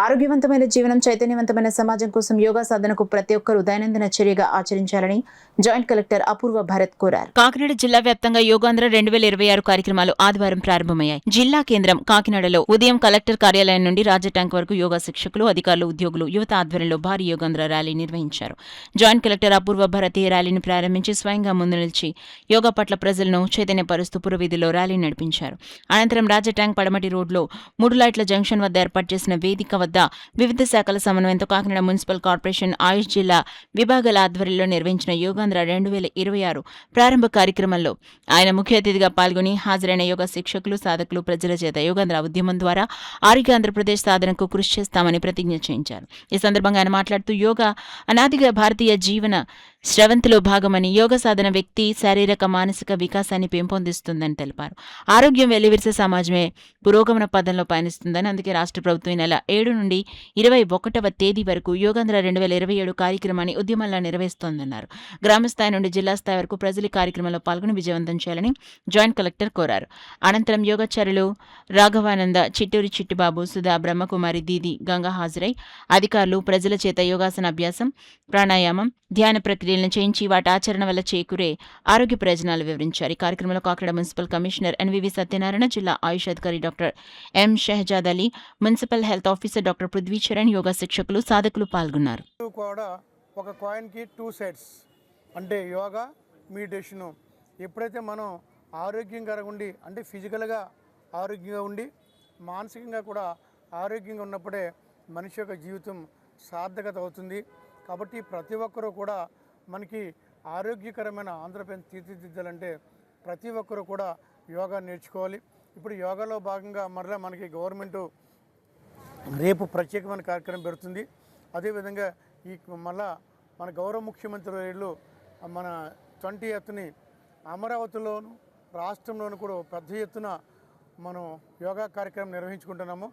ఆరోగ్యవంతమైన జీవనం చైతన్యవంతమైన సమాజం కోసం యోగా సాధనకు ప్రతి ఒక్కరూ దైనందిన చర్యగా ఆచరించాలని జాయింట్ కలెక్టర్ అపూర్వ భరత్ కోరారు. కాకినాడ జిల్లా వ్యాప్తంగా యోగాంధ్ర 2026 కార్యక్రమాలు ఆదివారం ప్రారంభమయ్యాయి. జిల్లా కేంద్రం కాకినాడలో ఉదయం కలెక్టర్ కార్యాలయం నుండి రాజా ట్యాంక్ వరకు యోగా శిక్షకులు, అధికారులు, ఉద్యోగులు, యువత ఆధ్వర్యంలో భారీ యోగాంధ్ర ర్యాలీ నిర్వహించారు. జాయింట్ కలెక్టర్ అపూర్వ భరత్ ఈ ర్యాలీని ప్రారంభించి స్వయంగా ముందు నిలిచి యోగా పట్ల ప్రజలను చైతన్యపరుస్తూ పురవీధిలో ర్యాలీ నడిపించారు. అనంతరం రాజా ట్యాంక్ పడమటి రోడ్లో 3 లైట్ల జంక్షన్ వద్ద ఏర్పాటు చేసిన వేదిక వద్ద వివిధ శాఖల సమన్వయంతో కాకినాడ మున్సిపల్ కార్పొరేషన్, ఆయుష్ జిల్లా విభాగాల ఆధ్వర్యంలో నిర్వహించిన యోగాంధ్ర 2026 ప్రారంభ కార్యక్రమంలో ఆయన ముఖ్య అతిథిగా పాల్గొని హాజరైన యోగా శిక్షకులు, సాధకులు ప్రజల చేత యోగాంధ్ర ఉద్యమం ద్వారా ఆరోగ్య ఆంధ్రప్రదేశ్ సాధనకు కృషి చేస్తామని ప్రతిజ్ఞ చేయించారు. ఈ సందర్భంగా ఆయన మాట్లాడుతూ యోగా అనాదిగా భారతీయ జీవన స్రవంతిలో భాగమని, యోగ సాధన వ్యక్తి శారీరక, మానసిక వికాసాన్ని పెంపొందిస్తుందని తెలిపారు. ఆరోగ్యం వెల్లివిరిసే సమాజమే పురోగమన పదంలో పయనిస్తుందని, అందుకే రాష్ట్ర ప్రభుత్వం ఈ నెల 7 నుండి 21వ తేదీ వరకు యోగాంధ్ర 2027 కార్యక్రమాన్ని ఉద్యమంలా నిర్వహిస్తోందన్నారు. గ్రామస్థాయి నుండి జిల్లా స్థాయి వరకు ప్రజలు ఈ కార్యక్రమంలో పాల్గొని విజయవంతం చేయాలని జాయింట్ కలెక్టర్ కోరారు. అనంతరం యోగాచార్యులు రాఘవానంద, చిట్టూరి చిట్టిబాబు, సుధా, బ్రహ్మకుమారి, దీది, గంగా హాజరై అధికారులు ప్రజల చేత యోగాసన అభ్యాసం, ప్రాణాయామం, ధ్యాన ప్రక్రియలను చేయించి వాటి ఆచరణ వల్ల చేకూరే ఆరోగ్య ప్రయోజనాలు వివరించారు. ఈ కార్యక్రమంలో Kakinada municipal commissioner N V V Satyanarayana, జిల్లా ఆయుష్ అధికారి doctor M Shehzad Ali, municipal health officer doctor Prithvicharan, yoga శిక్షకులు, సాధకులు పాల్గొన్నారు. ఒక కాయిన్కి 2 సైడ్స్ అంటే యోగా, మెడిటేషను. ఎప్పుడైతే మనం ఆరోగ్యంగా ఉండి అంటే ఫిజికల్గా ఆరోగ్యంగా ఉండి మానసికంగా కూడా ఆరోగ్యంగా ఉన్నప్పుడే మనిషి యొక్క జీవితం సార్థకత అవుతుంది. కాబట్టి ప్రతి ఒక్కరూ కూడా మనకి ఆరోగ్యకరమైన ఆంధ్రప్రదేశ్ తీర్చిదిద్దాలంటే ప్రతి ఒక్కరూ కూడా యోగా నేర్చుకోవాలి. ఇప్పుడు యోగాలో భాగంగా మరలా మనకి గవర్నమెంటు రేపు ప్రత్యేకమైన కార్యక్రమం పెడుతుంది. అదేవిధంగా ఈ మళ్ళా మన గౌరవ ముఖ్యమంత్రి వర్యులు మన 20th అమరావతిలోను రాష్ట్రంలోను కూడా పెద్ద ఎత్తున మనం యోగా కార్యక్రమం నిర్వహించుకుంటున్నాము.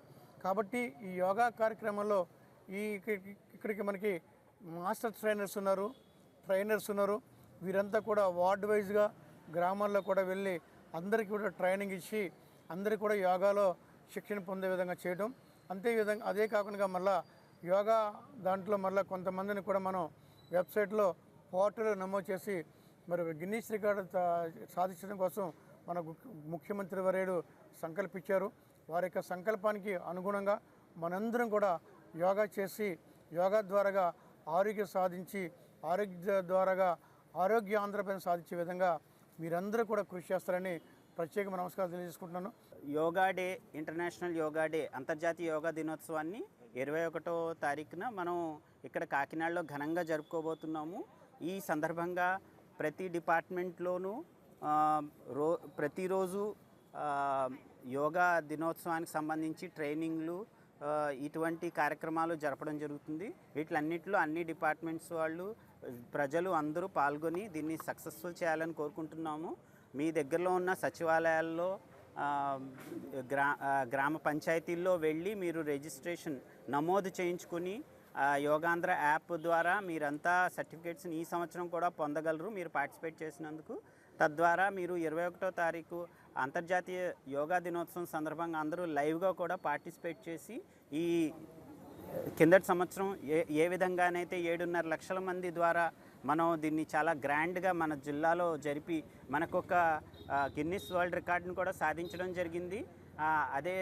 కాబట్టి ఈ యోగా కార్యక్రమంలో ఇక్కడికి మనకి మాస్టర్ ట్రైనర్స్ ఉన్నారు. వీరంతా కూడా వార్డ్ వైజ్గా గ్రామాల్లో కూడా వెళ్ళి అందరికీ కూడా ట్రైనింగ్ ఇచ్చి అందరికీ కూడా యోగాలో శిక్షణ పొందే విధంగా చేయడం. అదే కాకుండా మళ్ళీ యోగా దాంట్లో మళ్ళీ కొంతమందిని కూడా మనం వెబ్సైట్లో పోర్టల్లో నమోదు చేసి మరి గిన్నీస్ రికార్డు సాధించడం కోసం మన ముఖ్యమంత్రి వర్యుడు సంకల్పించారు. వారి యొక్క సంకల్పానికి అనుగుణంగా మనందరం కూడా యోగా చేసి యోగా ద్వారాగా ఆరోగ్యం సాధించి ఆరోగ్య ద్వారాగా ఆరోగ్య ఆంధ్రప్రదేశ్ సాధించే విధంగా మీరందరూ కూడా కృషి చేస్తారని ప్రత్యేక నమస్కారం తెలియజేసుకుంటున్నాను. Yoga day, international yoga day, అంతర్జాతీయ యోగా దినోత్సవాన్ని 21వ తారీఖున మనం ఇక్కడ కాకినాడలో ఘనంగా జరుపుకోబోతున్నాము. ఈ సందర్భంగా ప్రతి డిపార్ట్మెంట్లోనూ ప్రతిరోజు యోగా దినోత్సవానికి సంబంధించి ట్రైనింగ్లు, ఇటువంటి కార్యక్రమాలు జరపడం జరుగుతుంది. వీటిలన్నింటిలో అన్ని డిపార్ట్మెంట్స్ వాళ్ళు, ప్రజలు అందరూ పాల్గొని దీన్ని సక్సెస్ఫుల్ చేయాలని కోరుకుంటున్నాము. మీ దగ్గరలో ఉన్న సచివాలయాల్లో, గ్రామ పంచాయతీల్లో వెళ్ళి మీరు రిజిస్ట్రేషన్ నమోదు చేయించుకుని యోగాంధ్ర యాప్ ద్వారా మీరంతా సర్టిఫికేట్స్ని ఈ సంవత్సరం కూడా పొందగలరు మీరు పార్టిసిపేట్ చేసినందుకు. తద్వారా మీరు 21వ తారీఖు అంతర్జాతీయ యోగా దినోత్సవం సందర్భంగా అందరూ లైవ్గా కూడా పార్టిసిపేట్ చేసి ఈ కిందటి సంవత్సరం ఏ విధంగానైతే 7.5 లక్షల మంది ద్వారా మనం దీన్ని చాలా గ్రాండ్గా మన జిల్లాలో జరిపి మనకొక గిన్నిస్ వరల్డ్ రికార్డును కూడా సాధించడం జరిగింది. అదే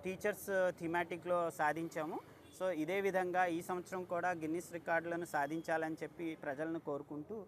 టీచర్స్ థీమాటిక్లో సాధించాము. సో ఇదే విధంగా ఈ సంవత్సరం కూడా గిన్నిస్ రికార్డులను సాధించాలని చెప్పి ప్రజలను కోరుకుంటూ